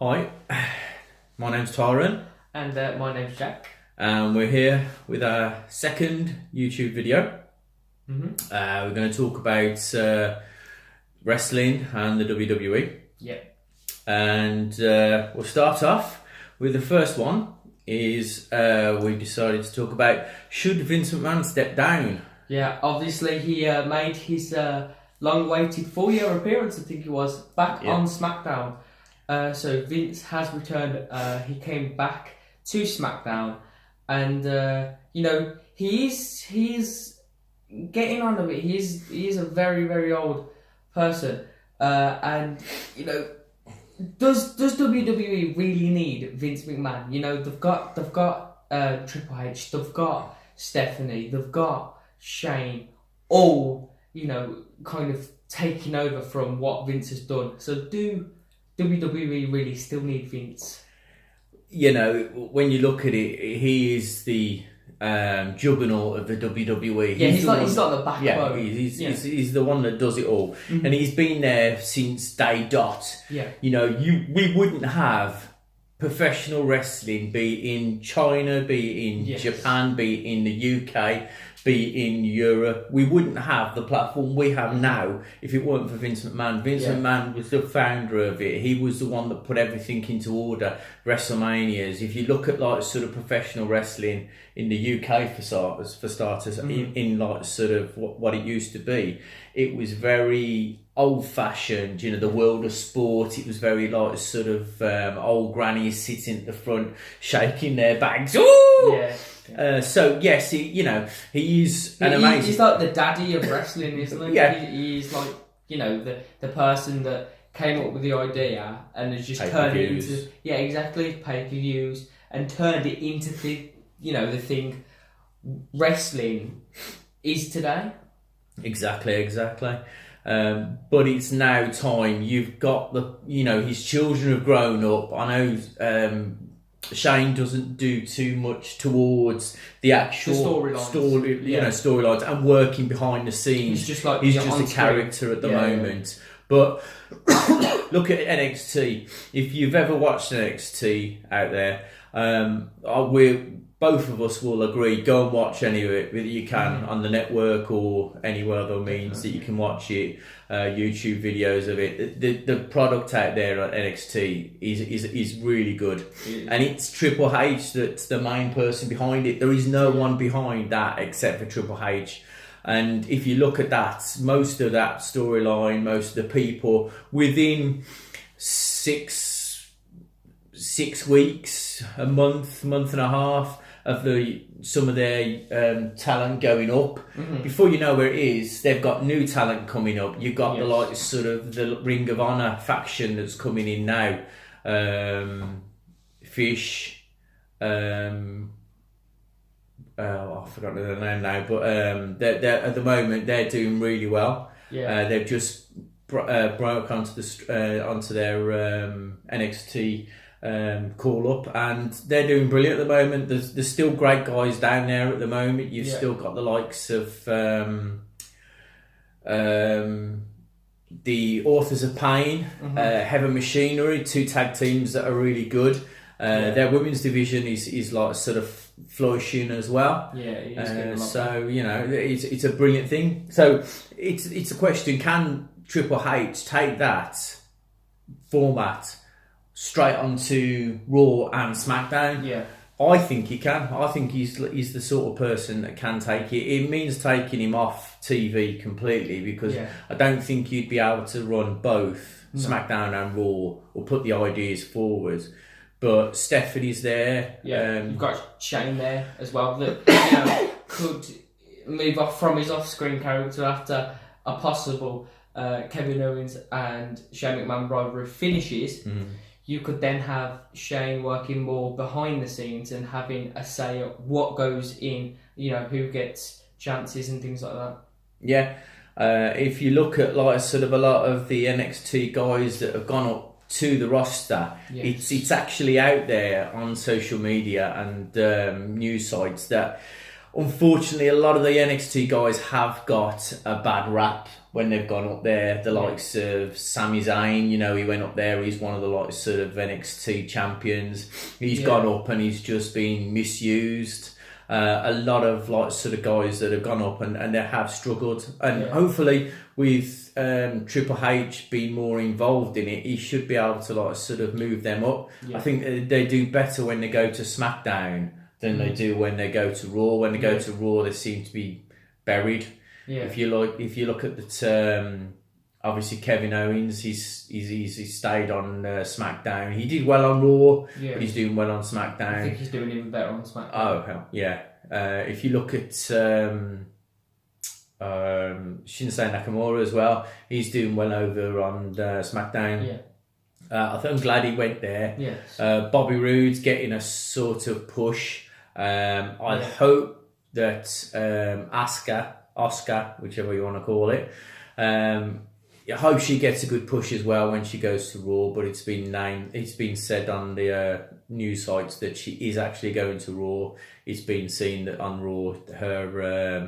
Hi, my name's Tyron. And my name's Jack. And we're here with our second YouTube video. Mm-hmm. We're going to talk about wrestling and the WWE. Yeah. And we'll start off with the first one is we decided to talk about, should Vince McMahon step down? Yeah, obviously he made his long-awaited 4-year appearance, I think it was, back on SmackDown. So Vince has returned. He came back to SmackDown, and he's getting on a bit. He is a very, very old person, and does WWE really need Vince McMahon? They've got Triple H, they've got Stephanie, they've got Shane, all kind of taking over from what Vince has done. So do WWE really still need Vince? When you look at it, he is the juggernaut of the WWE. Yeah, he's like the backbone. Yeah, he's the one that does it all, and he's been there since day dot. Yeah, we wouldn't have professional wrestling, be it in China, be it in Japan, be it in the UK, be it in Europe. We wouldn't have the platform we have now if it weren't for Vince McMahon. Vince McMahon was the founder of it. He was the one that put everything into order. WrestleManias. If you look at sort of professional wrestling in the UK for starters, in sort of what it used to be, it was very old-fashioned, the world of sport. It was very sort of old grannies sitting at the front shaking their bags. Ooh! Yeah. So yes, he's an amazing. He's like the daddy of wrestling, isn't he? Yeah. He's like the person that came up with the idea and has just turned it into pay-per-views and turned it into the thing wrestling is today. Exactly. But it's now time. You've got his children have grown up. I know Shane doesn't do too much towards the actual storylines and working behind the scenes. He's just a character at the moment. But look at NXT. If you've ever watched NXT out there, both of us will agree, go and watch any of it that you can on the network or anywhere other means that you can watch it, YouTube videos of it. The product out there on NXT is really good. And it's Triple H that's the main person behind it. There is no one behind that except for Triple H. And if you look at that, most of that storyline, most of the people within 6 weeks, a month and a half of some of their talent going up. Before you know where it is, they've got new talent coming up. You've got the Ring of Honor faction that's coming in now. Fish. I've forgotten their name now, but they're at the moment they're doing really well. They've just broke onto their NXT call up, and they're doing brilliant at the moment. There's still great guys down there at the moment. You've still got the likes of the Authors of Pain, Heaven Machinery, 2 tag teams that are really good. Their women's division is sort of flourishing as well. So it's a brilliant thing. So it's a question: can Triple H take that format straight onto Raw and SmackDown? I think he can. I think he's the sort of person that can take it. It means taking him off TV completely, because I don't think you'd be able to run both SmackDown and Raw or put the ideas forward. But Stephanie's there. You've got Shane there as well that could move off from his off-screen character after a possible Kevin Owens and Shane McMahon rivalry finishes. You could then have Shane working more behind the scenes and having a say at what goes in, who gets chances and things like that. Yeah. If you look at sort of a lot of the NXT guys that have gone up to the roster, it's actually out there on social media and news sites that unfortunately a lot of the NXT guys have got a bad rap when they've gone up there. The likes of Sami Zayn, you know, he went up there. He's one of the like sort of NXT champions. He's gone up and he's just been misused. A lot of like sort of guys that have gone up and they have struggled, and hopefully with Triple H being more involved in it, he should be able to like sort of move them up. I think they do better when they go to SmackDown than they do when they go to Raw. When they go to Raw, they seem to be buried. If you look at the obviously Kevin Owens, he's stayed on SmackDown. He did well on Raw, but he's doing well on SmackDown. I think he's doing even better on SmackDown. Oh hell yeah! If you look at Shinsuke Nakamura as well, he's doing well over on SmackDown. I'm glad he went there. Yes. Bobby Roode's getting a sort of push. I hope that Asuka, whichever you want to call it, I hope she gets a good push as well when she goes to Raw. But it's been said on the news sites that she is actually going to Raw. It's been seen that on Raw her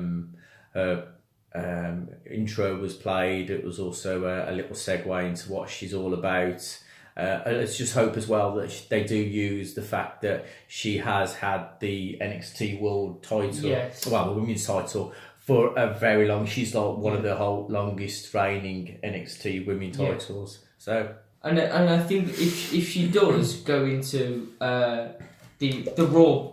intro was played. It was also a little segue into what she's all about. Let's just hope as well that they do use the fact that she has had the NXT World title, well, the women's title, for a very long. She's like one of the whole longest reigning NXT women titles. So, and I think if she does go into the Raw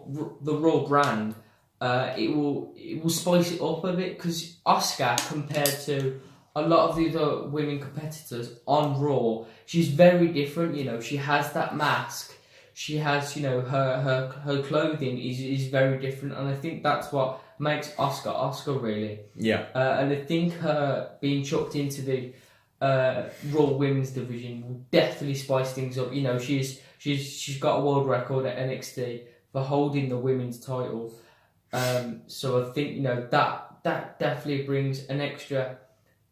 brand, it will spice it up a bit, because Asuka, compared to a lot of the other women competitors on Raw, she's very different. You know, she has that mask. She has, you know, her clothing is very different, and I think that's what makes Asuka really. And I think her being chucked into the Raw Women's division will definitely spice things up. You know, she's got a world record at NXT for holding the women's title. So I think, you know, that definitely brings an extra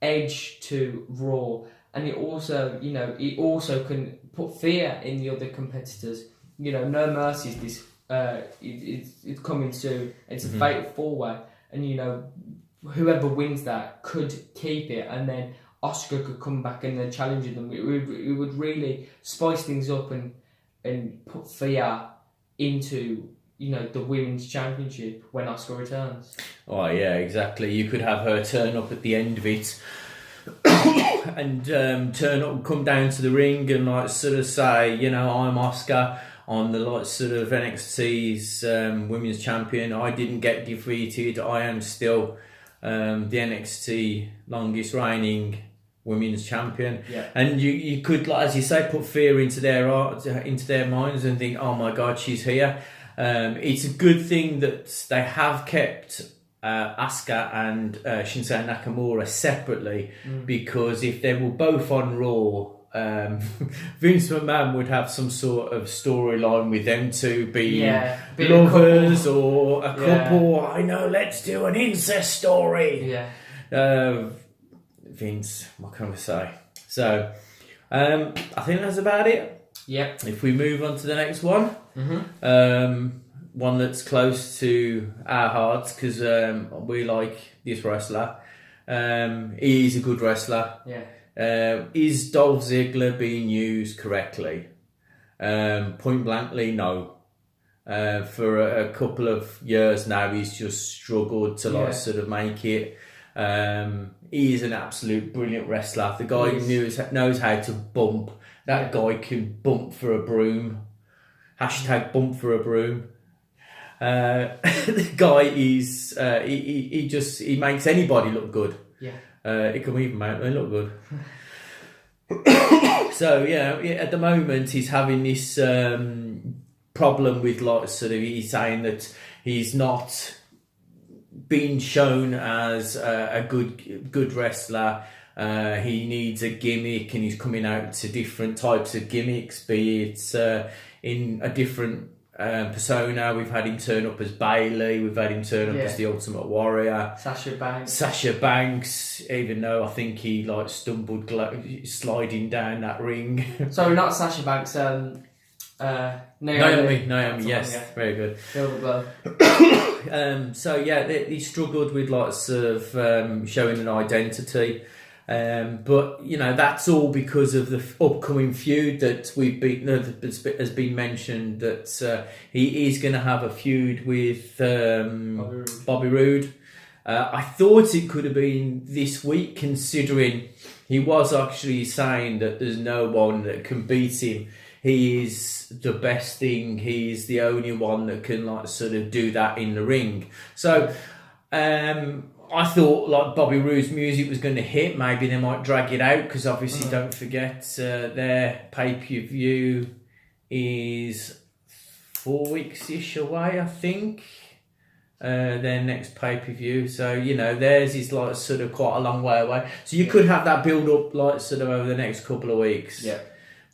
edge to Raw, and it also can put fear in the other competitors. You know, No Mercy is this. It's coming soon. It's a fatal four-way, and you know, whoever wins that could keep it, and then Asuka could come back and then challenge them. It would really spice things up and put fear into, you know, the women's championship when Asuka returns. Oh yeah, exactly. You could have her turn up at the end of it and turn up and come down to the ring and like sort of say, you know, I'm Asuka. I'm the like sort of NXT's women's champion. I didn't get defeated. I am still the NXT longest reigning women's champion. And you could, like, as you say, put fear into their minds and think, oh my God, she's here. It's a good thing that they have kept Asuka and Shinsuke Nakamura separately, because if they were both on Raw, Vince McMahon would have some sort of storyline with them two being lovers or a couple. I know, let's do an incest story. Vince, what can we say? So, I think that's about it. If we move on to the next one, one that's close to our hearts, because we like this wrestler. He is a good wrestler. Is Dolph Ziggler being used correctly? Point blankly, no. For a couple of years now, he's just struggled to sort of make it. He is an absolute brilliant wrestler. The guy knows how to bump. That guy can bump for a broom. Hashtag bump for a broom. The guy is he makes anybody look good. He can even make them look good. So at the moment he's having this problem with like sort of, he's saying that he's not being shown as a good wrestler. He needs a gimmick, and he's coming out to different types of gimmicks, be it in a different persona. We've had him turn up as Bailey, we've had him turn up as the Ultimate Warrior, Sasha Banks, even though I think he like stumbled sliding down that ring. Sorry, not Sasha Banks, Naomi, yes, very good. So he struggled with like sort of showing an identity. But you know, that's all because of the upcoming feud that has been mentioned, that he is going to have a feud with Bobby Roode. I thought it could have been this week, considering he was actually saying that there's no one that can beat him. He is the best thing. He's the only one that can like sort of do that in the ring. So I thought like Bobby Roode's music was going to hit. Maybe they might drag it out, because obviously don't forget their pay-per-view is 4 weeks-ish away, I think. Their next pay-per-view, so you know theirs is like sort of quite a long way away, so you could have that build up like sort of over the next couple of weeks.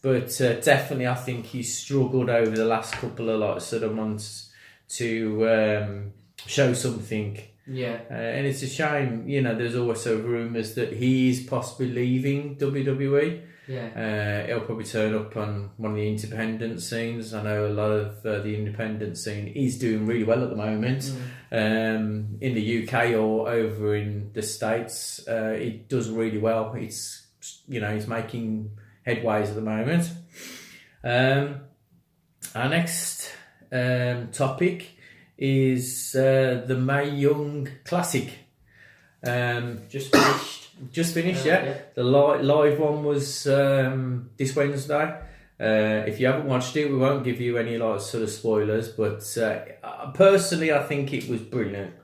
But definitely I think he's struggled over the last couple of like sort of months to show something. And it's a shame, you know. There's also rumours that he's possibly leaving WWE. He'll probably turn up on one of the independent scenes. I know a lot of the independent scene is doing really well at the moment. In the UK or over in the States, it does really well. It's, you know, he's making headways at the moment. Our next topic is the Mae Young Classic. Just finished, yeah. The live one was this Wednesday. If you haven't watched it, we won't give you any like sort of spoilers, but personally I think it was brilliant.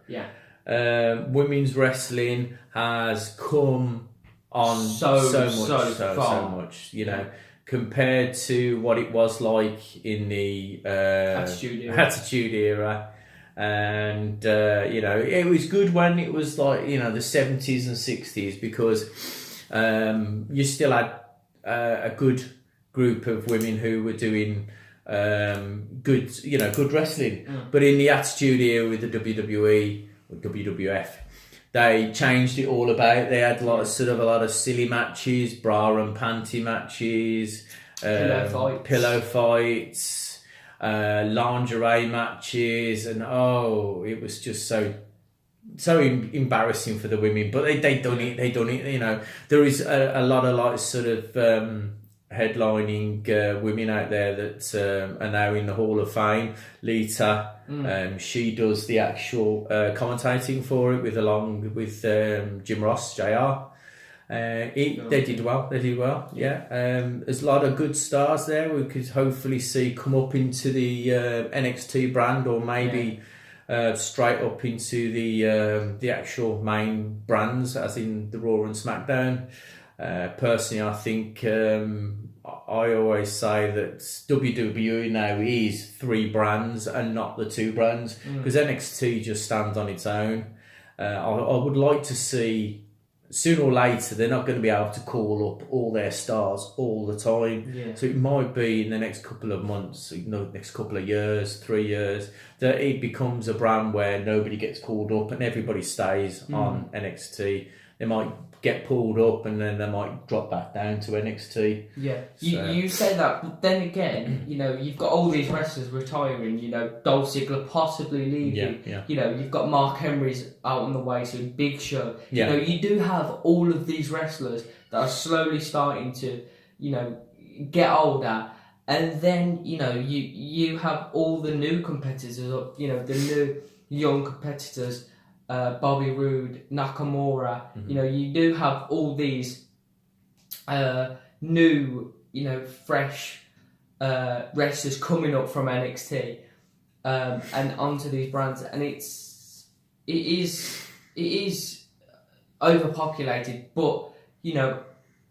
Women's wrestling has come on so much, you know, compared to what it was like in the Attitude Era. And you know, it was good when it was like, you know, the 70s and 60s, because you still had a good group of women who were doing good wrestling. But in the Attitude Era with the WWE or WWF, they changed it all about. They had like sort of a lot of silly matches, bra and panty matches, pillow fights, lingerie matches, and it was just so embarrassing for the women. But they done it. You know, there is a lot of like sort of headlining women out there that are now in the Hall of Fame. Lita, she does the actual commentating for it along with Jim Ross, JR. They did well. There's a lot of good stars there we could hopefully see come up into the NXT brand, or maybe straight up into the actual main brands, as in the Raw and SmackDown. Personally, I think I always say that WWE now is 3 brands and not the 2 brands, because NXT just stands on its own. I would like to see, sooner or later, they're not going to be able to call up all their stars all the time. So it might be in the next couple of months, next couple of years, 3 years, that it becomes a brand where nobody gets called up and everybody stays on NXT. They might get pulled up and then they might drop back down to NXT. You say that, but then again, you know, you've got all these wrestlers retiring. You know, Dolph Ziggler possibly leaving. You know, you've got Mark Henry's out on the way, so Big Show. You know, you do have all of these wrestlers that are slowly starting to, you know, get older. And then, you know, you have all the new competitors, you know, the new young competitors, Bobby Roode, Nakamura. You know, you do have all these new, you know, fresh wrestlers coming up from NXT and onto these brands, and it is overpopulated. But you know,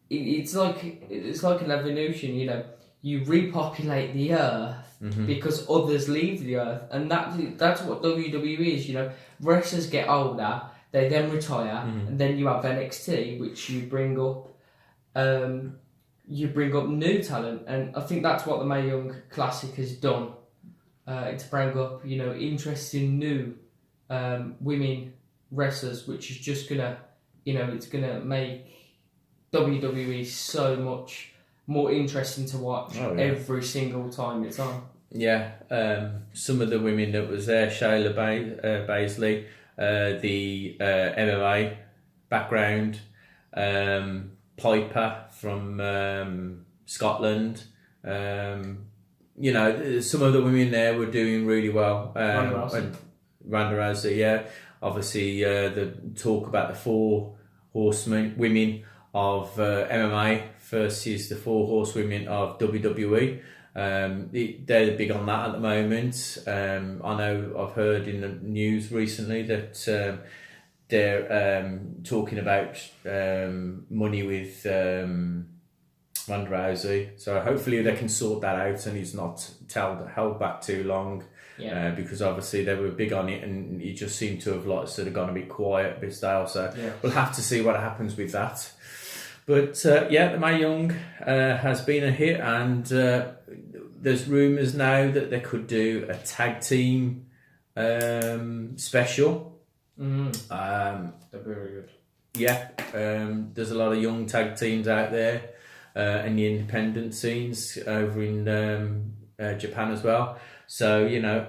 it's like an evolution. You know, you repopulate the earth because others leave the earth, and that's what WWE is. You know, wrestlers get older, they then retire, and then you have NXT, which you bring up. You bring up new talent, and I think that's what the Mae Young Classic has done. To bring up, you know, interesting new women wrestlers, which is just gonna, you know, it's gonna make WWE so much more interesting to watch every single time it's on. Some of the women that was there, Shayla Baszler, the MMA background, Piper from Scotland. You know, some of the women there were doing really well. Ronda Rousey, yeah. Obviously, the talk about the 4 horsemen women of MMA versus the 4 horsewomen of WWE. They're big on that at the moment. I know I've heard in the news recently that they're talking about money with Ronda Rousey. So hopefully they can sort that out and he's not held back too long. Yeah. Because obviously they were big on it and it just seemed to have like sort of gone a bit quiet, a bit stale. So we'll have to see what happens with that. But the Mae Young has been a hit, and there's rumours now that they could do a tag team special. They're very good. Yeah, there's a lot of young tag teams out there in the independent scenes over in Japan as well. So, you know,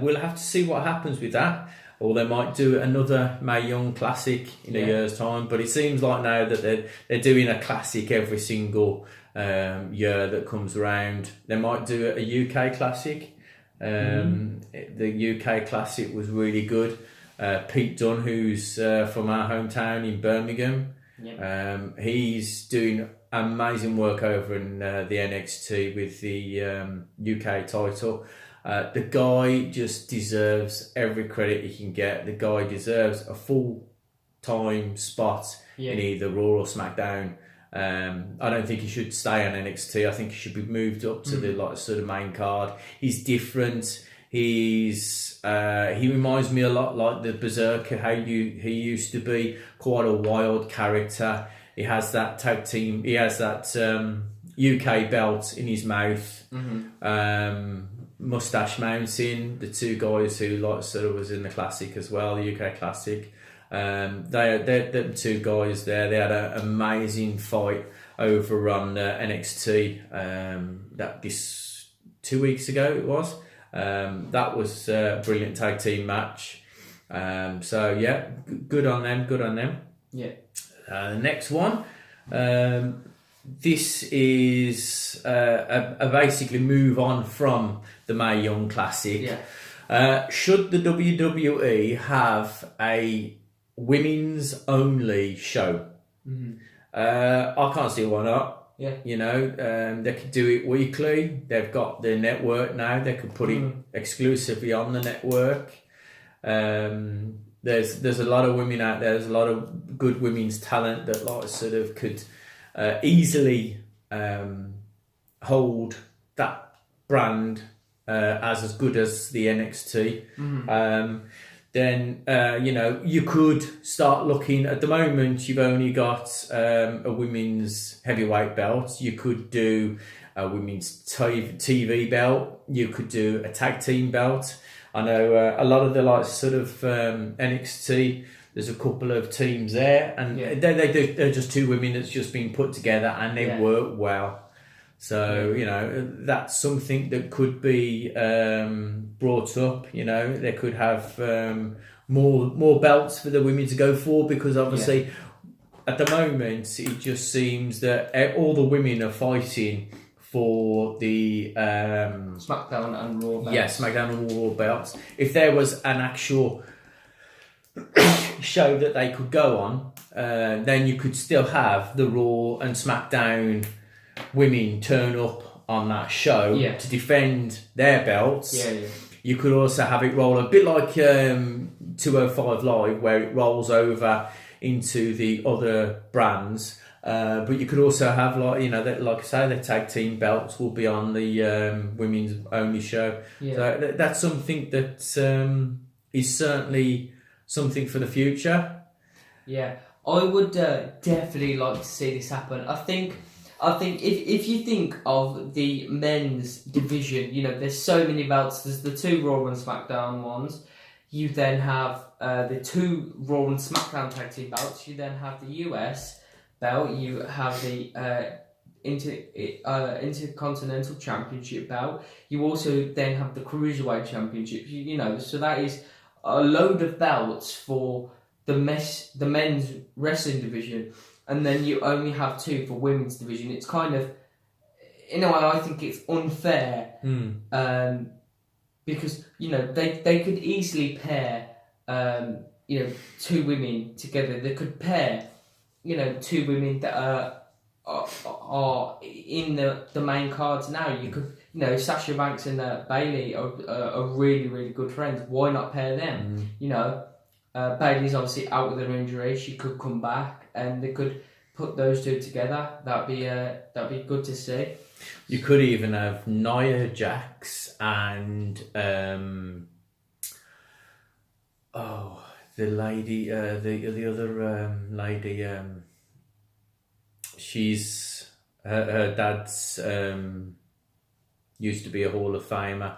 we'll have to see what happens with that. Or they might do another Mae Young Classic in a year's time. But it seems like now that they're doing a classic every single year that comes around. They might do a UK Classic. The UK Classic was really good. Pete Dunne, who's from our hometown in Birmingham, he's doing amazing work over in the NXT with the UK title. The guy just deserves every credit he can get. The guy deserves a full-time spot in either Raw or SmackDown. I don't think he should stay on NXT. I think he should be moved up to the sort of main card. He's different. He reminds me a lot like the Berserker. He used to be quite a wild character. He has that tag team. He has that UK belt in his mouth. Mustache Mountain, the 2 guys who sort of was in the Classic as well, the UK Classic. They're the 2 guys there. They had an amazing fight over on NXT. That this 2 weeks ago it was. That was a brilliant tag team match. So yeah, good on them. Good on them. Yeah. The next one. This is a basically move on from the Mae Young Classic. Should the WWE have a women's only show? I can't see why not. You know, they could do it weekly. They've got their network now. They could put it exclusively on the network. There's a lot of women out there. There's a lot of good women's talent that sort of could easily hold that brand as good as the NXT. Then you know, you could start looking. At the moment, you've only got a women's heavyweight belt. You could do a women's TV belt. You could do a tag team belt. I know a lot of the sort of NXT. There's a couple of teams there, and they're just 2 women that's just been put together, and they work well. So you know, that's something that could be brought up. You know, they could have more belts for the women to go for, because obviously at the moment it just seems that all the women are fighting for the SmackDown and Raw belts. Yeah, SmackDown and Raw belts. If there was an actual show that they could go on, then you could still have the Raw and SmackDown women turn up on that show to defend their belts. You could also have it roll a bit like 205 Live, where it rolls over into the other brands. But you could also have like I say, the tag team belts will be on the women's only show. So that's something that is certainly something for the future. Yeah, I would definitely like to see this happen. I think if you think of the men's division, you know, there's so many belts. There's the 2 Raw and SmackDown ones. You then have the 2 Raw and SmackDown tag team belts. You then have the US belt. You have the Intercontinental Championship belt. You also then have the Cruiserweight Championship. You know, so that is a load of belts for the men's wrestling division, and then you only have 2 for women's division. It's kind of, in a way, I think it's unfair. Because they could easily pair 2 women together. They could pair 2 women that are in the main cards now. You could Sasha Banks and Bailey are really, really good friends. Why not pair them? Bailey's obviously out with her injury. She could come back, and they could put those 2 together. That'd be good to see. You could even have Nia Jax and the lady, the other lady. She's her dad's used to be a Hall of Famer.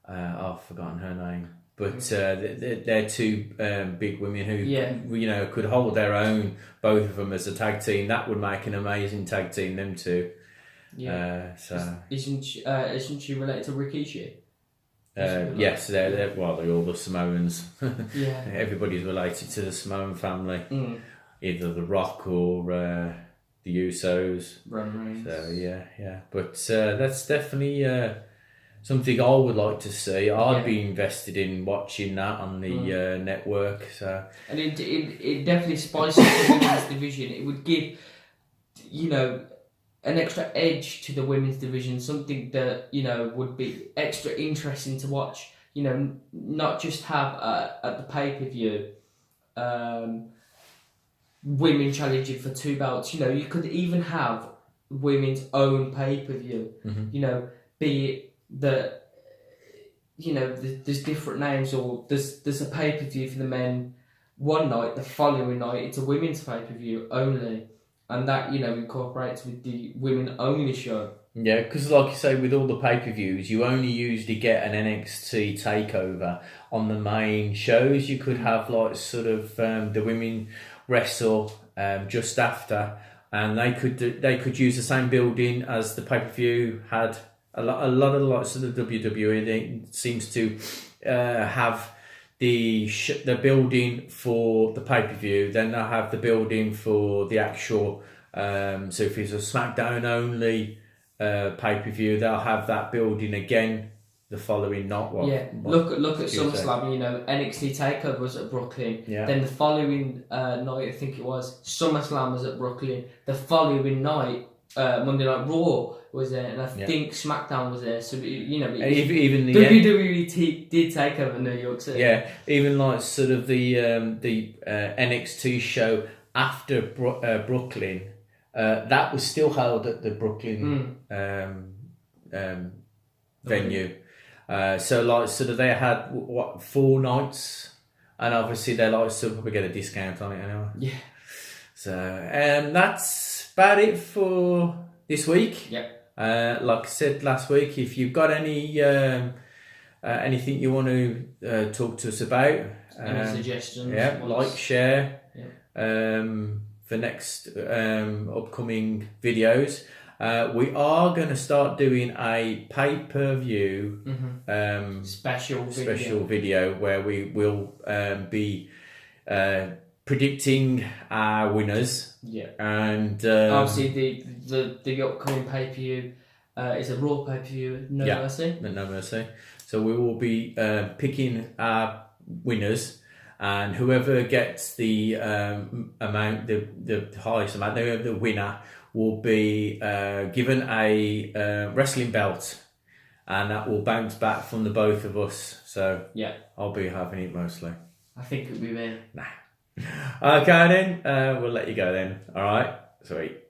I've forgotten her name, but they're 2 big women who could hold their own, both of them as a tag team. That would make an amazing tag team. Them 2. Yeah. Isn't she related to Rikishi? Yes, they're all the Samoans. Yeah. Everybody's related to the Samoan family. Either The Rock or the Usos. Roman Reigns. So yeah. But that's definitely something I would like to see. I'd be invested in watching that on the network. So, and it definitely spices the women's division. It would give an extra edge to the women's division, something that would be extra interesting to watch. Not just have at the pay-per-view women challenging for 2 belts. You could even have women's own pay-per-view. Be it that there's different names, or there's a pay-per-view for the men one night, the following night it's a women's pay-per-view only. And that, incorporates with the women only show. Yeah, because like you say, with all the pay-per-views, you only usually get an NXT takeover on the main shows. You could have the women wrestle just after, and they could use the same building as the pay-per-view had. A lot of the likes of the WWE, they seems to have the building for the pay-per-view, then they'll have the building for the actual so if it's a SmackDown only pay-per-view, they'll have that building again the following night. Look at SummerSlam. NXT TakeOver was at Brooklyn. Then the following night, I think it was, SummerSlam was at Brooklyn. The following night, Monday Night Raw was there, and I think SmackDown was there. So even the WWE did take over New York City. Yeah, even the NXT show after Brooklyn, that was still held at the Brooklyn venue. So they had 4 nights, and obviously they still probably get a discount on it anyway. Yeah. So that's about it for this week. Yeah. Like I said last week, if you've got any anything you want to talk to us about, any suggestions, share for next upcoming videos. We are going to start doing a pay-per-view special video where we will be predicting our winners. Yeah. And obviously the upcoming pay-per-view is a Raw pay-per-view, No Mercy. So we will be picking our winners, and whoever gets the amount, the highest amount, the winner will be given a wrestling belt, and that will bounce back from the both of us. So yeah, I'll be having it mostly. I think it'll be me. Nah. Okay then, we'll let you go then. All right, sweet.